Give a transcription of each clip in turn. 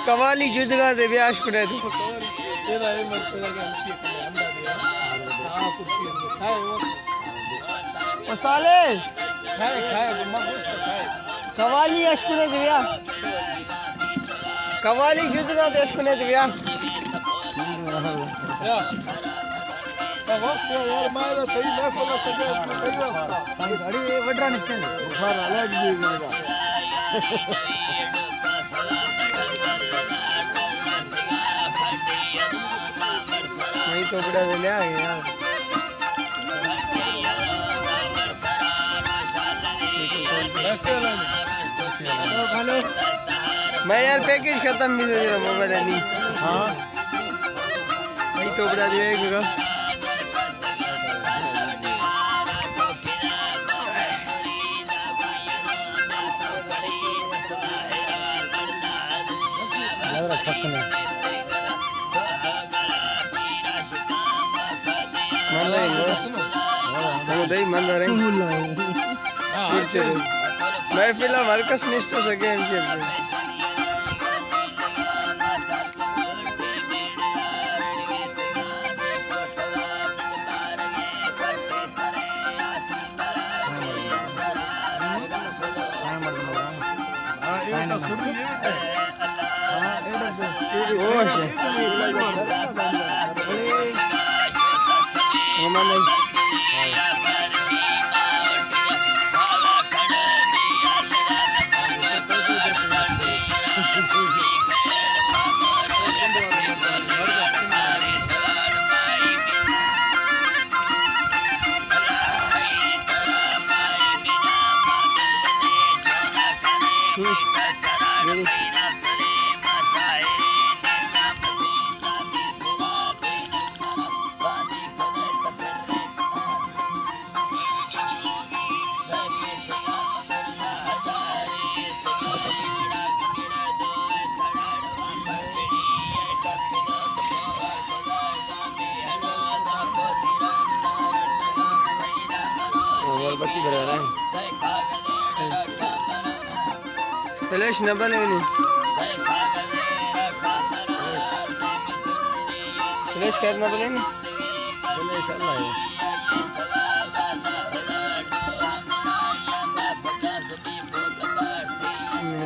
कवाली जुजगा दे ब्याश करे तो साले कवाली अशकुने दे ब्या कवाली जुजगा दे अशकुने दे ब्या यार मारा तई मैं फला सजा कई रास्ता गाड़ी वडरा निकल बुखार अलग भी मेरा नहीं तो बड़ा ले आ गया मैं यार पैकेज खत्म भी दे रहा मोबाइल नहीं हां नहीं तो बड़ा देगा मैं फिलहाल वर्कस निष्ठो सके बच्ची भरा रहा है फ्लैश न बने नहीं फ्लैश करना बने नहीं फ्लैश अल्लाह है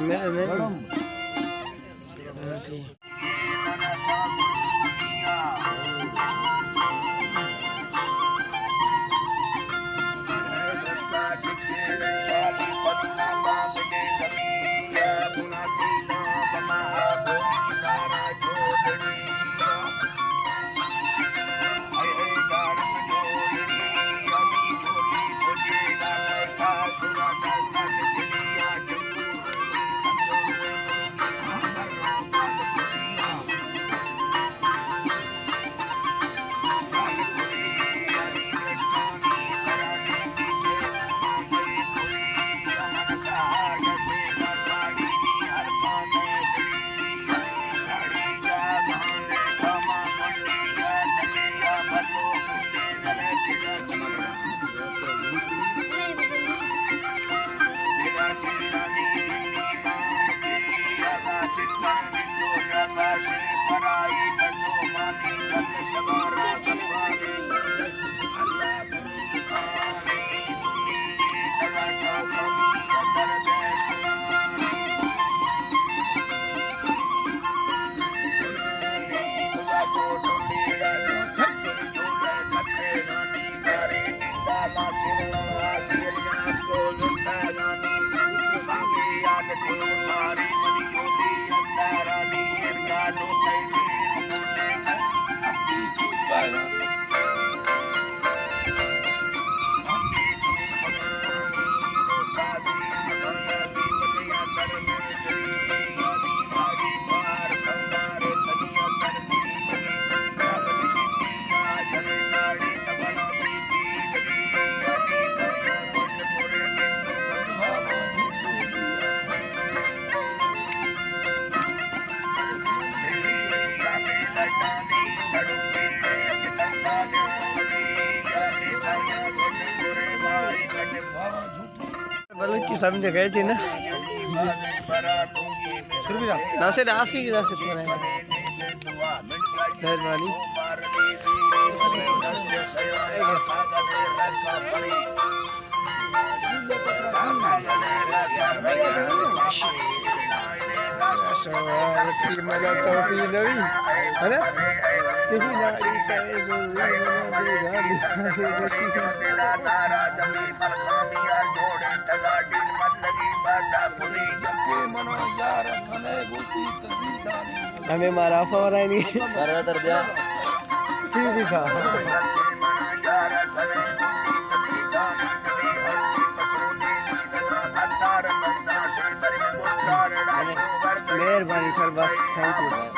मेरे समझ गए थी ना सुरभि नासिर आप ही नासिर बनाए मेहरबानी मजा तो नवी है ना हमें मारा फवरा नहीं ठीक ही था मेहरबानी सर बस थैंक यू